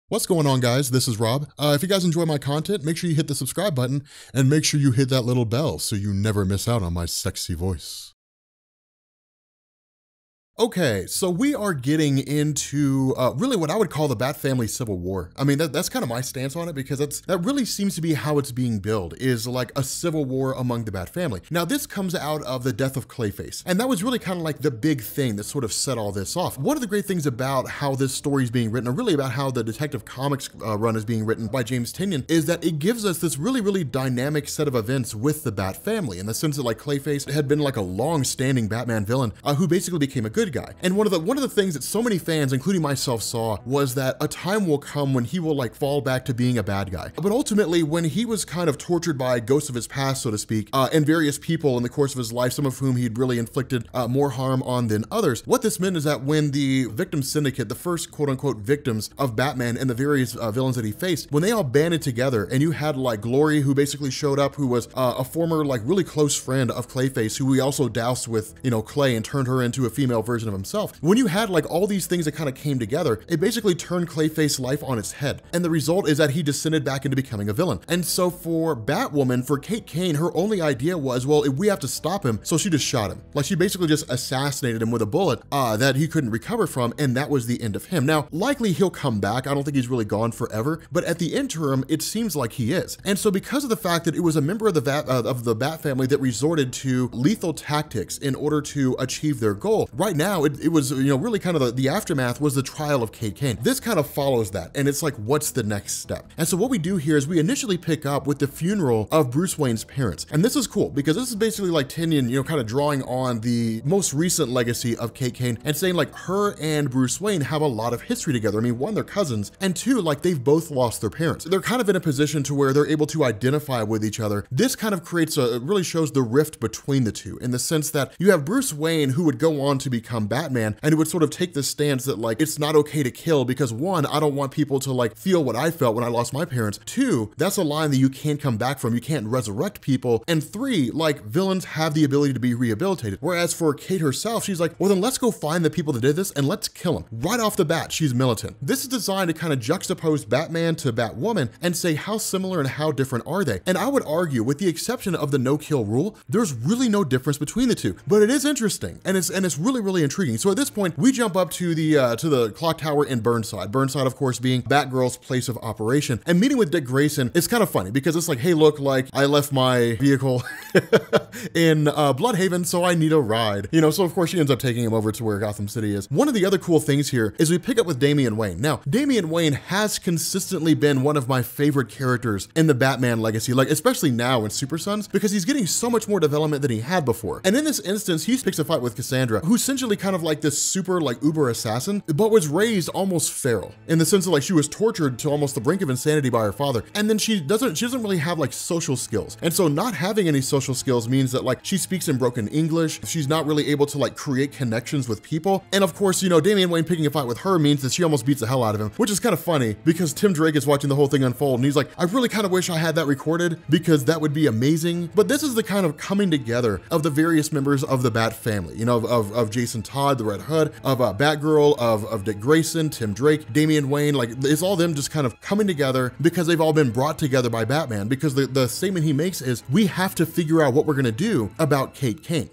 What's going on, guys? This is Rob. If you guys enjoy my content, make sure you hit the subscribe button and make sure you hit that little bell so you never miss out on my sexy voice. Okay, so we are getting into really what I would call the Bat Family Civil War. I mean, that's kind of my stance on it because that really seems to be how it's being billed, is like a civil war among the Bat Family. Now, this comes out of the death of Clayface, and that was really kind of like the big thing that sort of set all this off. One of the great things about how this story is being written, or really about how the Detective Comics run is being written by James Tynion, is that it gives us this really dynamic set of events with the Bat Family, in the sense that like Clayface had been like a long-standing Batman villain who basically became a good guy. And one of the things that so many fans, including myself, saw was that a time will come when he will like fall back to being a bad guy. But ultimately, when he was kind of tortured by ghosts of his past, so to speak, and various people in the course of his life, some of whom he'd really inflicted more harm on than others, what this meant is that when the victim syndicate, the first quote-unquote victims of Batman and the various villains that he faced, when they all banded together, and you had like Glory, who basically showed up, who was a former like really close friend of Clayface, who he also doused with, you know, clay and turned her into a female version of himself. When you had like all these things that kind of came together, it basically turned Clayface's life on its head. And the result is that he descended back into becoming a villain. And so for Batwoman, for Kate Kane, her only idea was, well, if we have to stop him, so she just shot him. Like she basically just assassinated him with a bullet that he couldn't recover from, and that was the end of him. Now, likely he'll come back. I don't think he's really gone forever, but at the interim, it seems like he is. And so because of the fact that it was a member of the Bat Family that resorted to lethal tactics in order to achieve their goal, right now it was, you know, really kind of the aftermath was the trial of Kate Kane. This kind of follows that, and it's like, what's the next step? And so what we do here is we initially pick up with the funeral of Bruce Wayne's parents. And this is cool because this is basically like Tynion, you know, kind of drawing on the most recent legacy of Kate Kane and saying like her and Bruce Wayne have a lot of history together. I mean, one, they're cousins, and two, like they've both lost their parents. They're kind of in a position to where they're able to identify with each other. This kind of creates it really shows the rift between the two, in the sense that you have Bruce Wayne, who would go on to become Batman, and who would sort of take the stance that like, it's not okay to kill because one, I don't want people to like feel what I felt when I lost my parents. Two, that's a line that you can't come back from. You can't resurrect people. And three, like villains have the ability to be rehabilitated. Whereas for Kate herself, she's like, well then let's go find the people that did this and let's kill them. Right off the bat, she's militant. This is designed to kind of juxtapose Batman to Batwoman and say how similar and how different are they. And I would argue, with the exception of the no-kill rule, there's really no difference between the two. But it is interesting, and it's really intriguing. So at this point, we jump up to the clock tower in Burnside. Burnside, of course, being Batgirl's place of operation. And meeting with Dick Grayson is kind of funny because it's like, hey, look, like I left my vehicle in Bloodhaven, so I need a ride. You know, so of course she ends up taking him over to where Gotham City is. One of the other cool things here is we pick up with Damian Wayne. Now, Damian Wayne has consistently been one of my favorite characters in the Batman legacy, like especially now in Super Sons, because he's getting so much more development than he had before. And in this instance, he picks a fight with Cassandra, who's essentially kind of like this super like uber assassin, but was raised almost feral, in the sense that like she was tortured to almost the brink of insanity by her father. And then she doesn't really have like social skills. And so not having any social skills means that like she speaks in broken English. She's not really able to like create connections with people. And of course, you know, Damian Wayne picking a fight with her means that she almost beats the hell out of him, which is kind of funny because Tim Drake is watching the whole thing unfold and he's like, I really kind of wish I had that recorded because that would be amazing. But this is the kind of coming together of the various members of the Bat family, you know, of Jason Todd, the Red Hood, of Batgirl, of Dick Grayson, Tim Drake, Damian Wayne. Like it's all them just kind of coming together because they've all been brought together by Batman, because the statement he makes is, we have to figure out what we're gonna do about Kate Kane.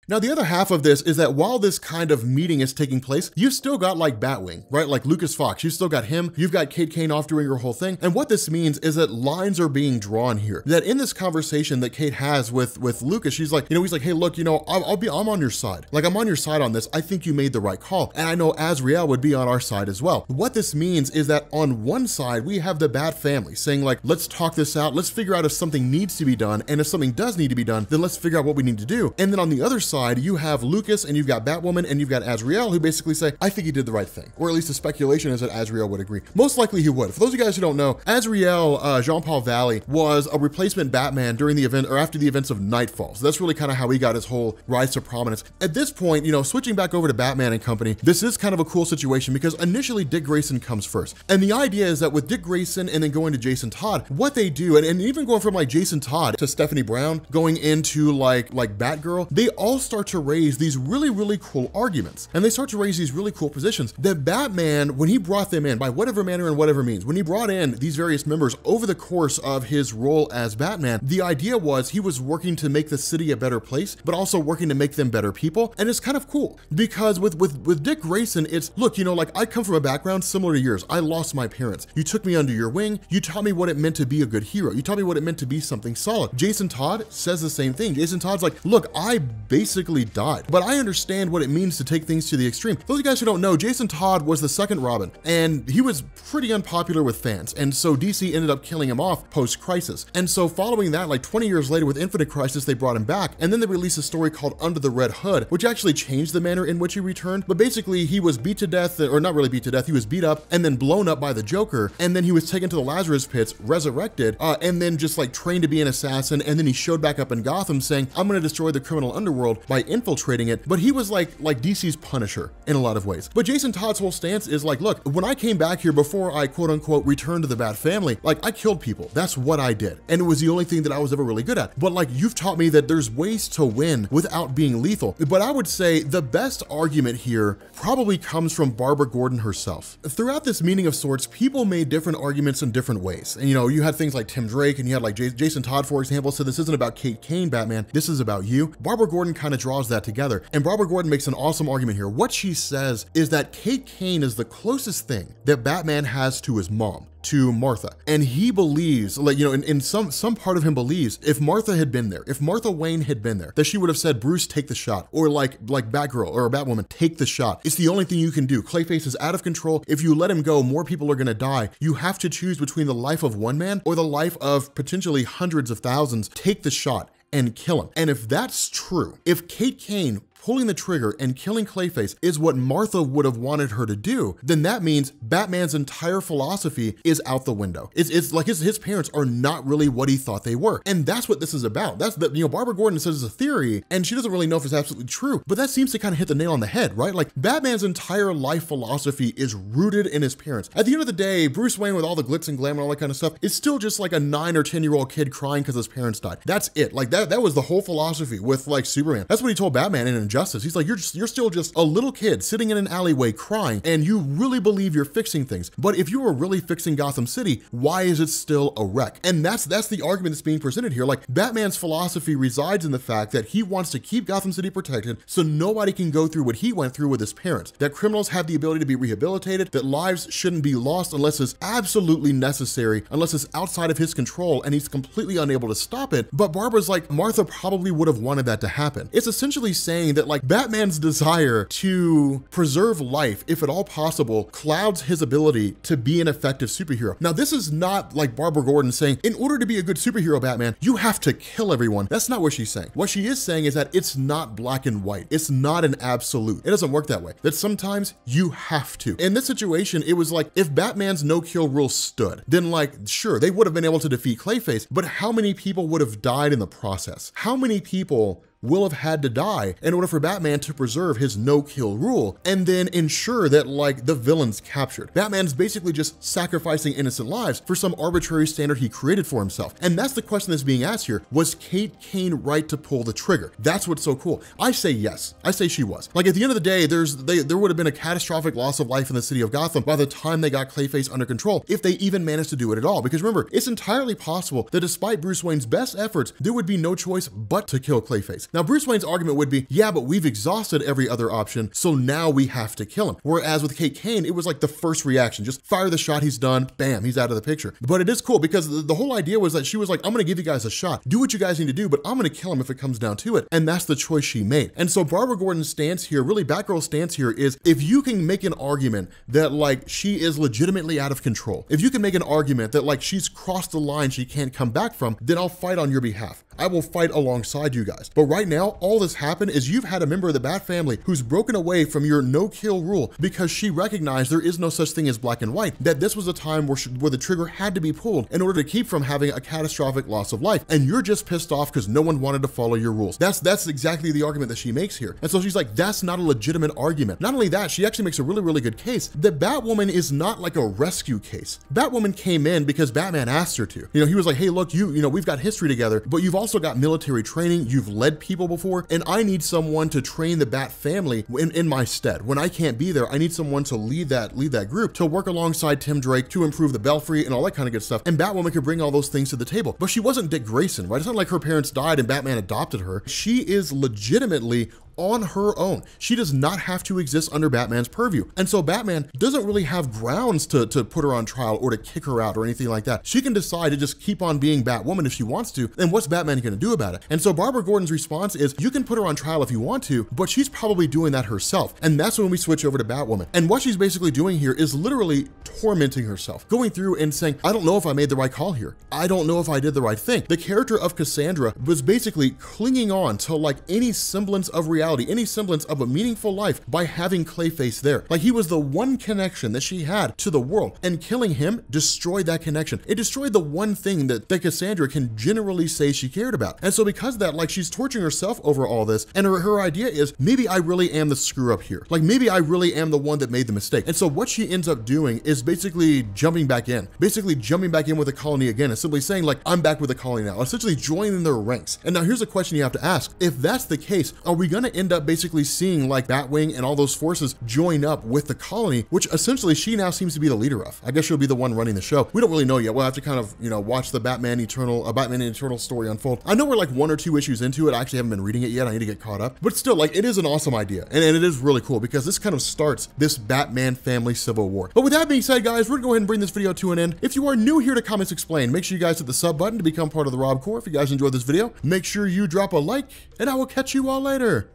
Now, the other half of this is that while this kind of meeting is taking place, you've still got like Batwing, right? Like Lucas Fox, you've still got him. You've got Kate Kane off doing her whole thing. And what this means is that lines are being drawn here. That in this conversation that Kate has with Lucas, she's like, you know, he's like, hey, look, you know, I'm on your side. Like I'm on your side on this. I think you made the right call. And I know Azrael would be on our side as well. What this means is that on one side, we have the Bat family saying like, let's talk this out. Let's figure out if something needs to be done. And if something does need to be done, then let's figure out what we need to do. And then on the other side, you have Lucas and you've got Batwoman and you've got Azrael, who basically say, I think he did the right thing. Or at least the speculation is that Azrael would agree. Most likely he would. For those of you guys who don't know, Azrael, Jean-Paul Valley, was a replacement Batman during the event, or after the events of Nightfall. So that's really kind of how he got his whole rise to prominence. At this point, you know, switching back over to Batman and company, this is kind of a cool situation because initially Dick Grayson comes first. And the idea is that with Dick Grayson and then going to Jason Todd, what they do, and even going from like Jason Todd to Stephanie Brown, going into like Batgirl, they also start to raise these really cool arguments. And they start to raise these really cool positions that Batman, when he brought them in, by whatever manner and whatever means, when he brought in these various members over the course of his role as Batman, the idea was he was working to make the city a better place, but also working to make them better people. And it's kind of cool because with Dick Grayson, it's, look, you know, like I come from a background similar to yours. I lost my parents. You took me under your wing. You taught me what it meant to be a good hero. You taught me what it meant to be something solid. Jason Todd says the same thing. Jason Todd's like, look, I basically died, but I understand what it means to take things to the extreme. Those of you guys who don't know, Jason Todd was the second Robin, and he was pretty unpopular with fans. And so DC ended up killing him off post-Crisis. And so following that, like 20 years later with Infinite Crisis, they brought him back. And then they released a story called Under the Red Hood, which actually changed the manner in which he returned. But basically he was beat to death, or not really beat to death, he was beat up and then blown up by the Joker. And then he was taken to the Lazarus pits, resurrected, and then just like trained to be an assassin. And then he showed back up in Gotham saying, I'm gonna destroy the criminal underworld by infiltrating it. But he was like DC's Punisher in a lot of ways. But Jason Todd's whole stance is like, look, when I came back here before I quote unquote returned to the Bat family, like I killed people. That's what I did. And it was the only thing that I was ever really good at. But like you've taught me that there's ways to win without being lethal. But I would say the best argument here probably comes from Barbara Gordon herself. Throughout this meeting of sorts, people made different arguments in different ways. And you know, you had things like Tim Drake and you had like Jason Todd, for example, said this isn't about Kate Kane, Batman, this is about you. Barbara Gordon kind of draws that together. And Barbara Gordon makes an awesome argument here. What she says is that Kate Kane is the closest thing that Batman has to his mom, to Martha. And he believes, like, you know, in some part of him believes if Martha had been there, if Martha Wayne had been there, that she would have said, Bruce, take the shot. Or like Batgirl or Batwoman, take the shot. It's the only thing you can do. Clayface is out of control. If you let him go, more people are gonna die. You have to choose between the life of one man or the life of potentially hundreds of thousands. Take the shot and kill him. And if that's true, if Kate Kane pulling the trigger and killing Clayface is what Martha would have wanted her to do, then that means Batman's entire philosophy is out the window. It's like his parents are not really what he thought they were. And that's what this is about. That's the, you know, Barbara Gordon says it's a theory and she doesn't really know if it's absolutely true, but that seems to kind of hit the nail on the head, right? Like Batman's entire life philosophy is rooted in his parents. At the end of the day, Bruce Wayne with all the glitz and glamour and all that kind of stuff is still just like a 9 or 10-year-old kid crying because his parents died. That's it. Like that was the whole philosophy with like Superman. That's what he told Batman in Injustice. He's like, you're still just a little kid sitting in an alleyway crying and you really believe you're fixing things. But if you were really fixing Gotham City, why is it still a wreck? And that's the argument that's being presented here. Like Batman's philosophy resides in the fact that he wants to keep Gotham City protected so nobody can go through what he went through with his parents, that criminals have the ability to be rehabilitated, that lives shouldn't be lost unless it's absolutely necessary, unless it's outside of his control and he's completely unable to stop it. But Barbara's like, Martha probably would have wanted that to happen. It's essentially saying that like Batman's desire to preserve life, if at all possible, clouds his ability to be an effective superhero. Now, this is not like Barbara Gordon saying, in order to be a good superhero, Batman, you have to kill everyone. That's not what she's saying. What she is saying is that it's not black and white. It's not an absolute. It doesn't work that way. That sometimes you have to. In this situation, it was like, if Batman's no-kill rule stood, then like, sure, they would have been able to defeat Clayface, but how many people would have died in the process? How many people will have had to die in order for Batman to preserve his no-kill rule and then ensure that like the villain's captured? Batman's basically just sacrificing innocent lives for some arbitrary standard he created for himself. And that's the question that's being asked here. Was Kate Kane right to pull the trigger? That's what's so cool. I say yes. I say she was. Like at the end of the day, there would have been a catastrophic loss of life in the city of Gotham by the time they got Clayface under control, if they even managed to do it at all. Because remember, it's entirely possible that despite Bruce Wayne's best efforts, there would be no choice but to kill Clayface. Now, Bruce Wayne's argument would be, yeah, but we've exhausted every other option, so now we have to kill him. Whereas with Kate Kane, it was like the first reaction, just fire the shot, he's done, bam, he's out of the picture. But it is cool because the whole idea was that she was like, I'm gonna give you guys a shot, do what you guys need to do, but I'm gonna kill him if it comes down to it. And that's the choice she made. And so Barbara Gordon's stance here, really Batgirl's stance here is, if you can make an argument that like she is legitimately out of control, if you can make an argument that like she's crossed the line she can't come back from, then I'll fight on your behalf. I will fight alongside you guys. But right now, all that's happened is you've had a member of the Bat family who's broken away from your no-kill rule because she recognized there is no such thing as black and white, that this was a time where the trigger had to be pulled in order to keep from having a catastrophic loss of life. And you're just pissed off because no one wanted to follow your rules. That's exactly the argument that she makes here. And so she's like, that's not a legitimate argument. Not only that, she actually makes a really, really good case. The Batwoman is not like a rescue case. Batwoman came in because Batman asked her to. You know, he was like, hey, look, you know, we've got history together, but you've also also got military training, you've led people before, and I need someone to train the Bat family in my stead. When I can't be there, I need someone to lead that group, to work alongside Tim Drake to improve the Belfry and all that kind of good stuff. And Batwoman could bring all those things to the table. But she wasn't Dick Grayson, right? It's not like her parents died and Batman adopted her. She is legitimately on her own. She does not have to exist under Batman's purview. And so Batman doesn't really have grounds to put her on trial or to kick her out or anything like that. She can decide to just keep on being Batwoman if she wants to, and what's Batman gonna do about it? And so Barbara Gordon's response is, you can put her on trial if you want to, but she's probably doing that herself. And that's when we switch over to Batwoman. And what she's basically doing here is literally tormenting herself, going through and saying, I don't know if I made the right call here. I don't know if I did the right thing. The character of Cassandra was basically clinging on to like any semblance of reality, any semblance of a meaningful life by having Clayface there. Like he was the one connection that she had to the world, and killing him destroyed that connection. It destroyed the one thing that Cassandra can generally say she cared about. And so because of that, like she's torturing herself over all this, and her idea is, maybe I really am the screw up here. Like maybe I really am the one that made the mistake. And so what she ends up doing is basically jumping back in with the colony again, and simply saying like, I'm back with the colony now, essentially joining their ranks. And now here's a question you have to ask. If that's the case, are we gonna end up basically seeing like Batwing and all those forces join up with the colony, which essentially she now seems to be the leader of? I guess she'll be the one running the show. We don't really know yet. We'll have to kind of, you know, watch the Batman and Eternal story unfold. I know we're like 1 or 2 issues into it. I actually haven't been reading it yet. I need to get caught up. But still, like, it is an awesome idea. And it is really cool because this kind of starts this Batman family civil war. But with that being said, guys, we're gonna go ahead and bring this video to an end. If you are new here to Comics Explained, make sure you guys hit the sub button to become part of the Rob Corps. If you guys enjoyed this video, make sure you drop a like, and I will catch you all later.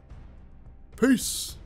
Peace.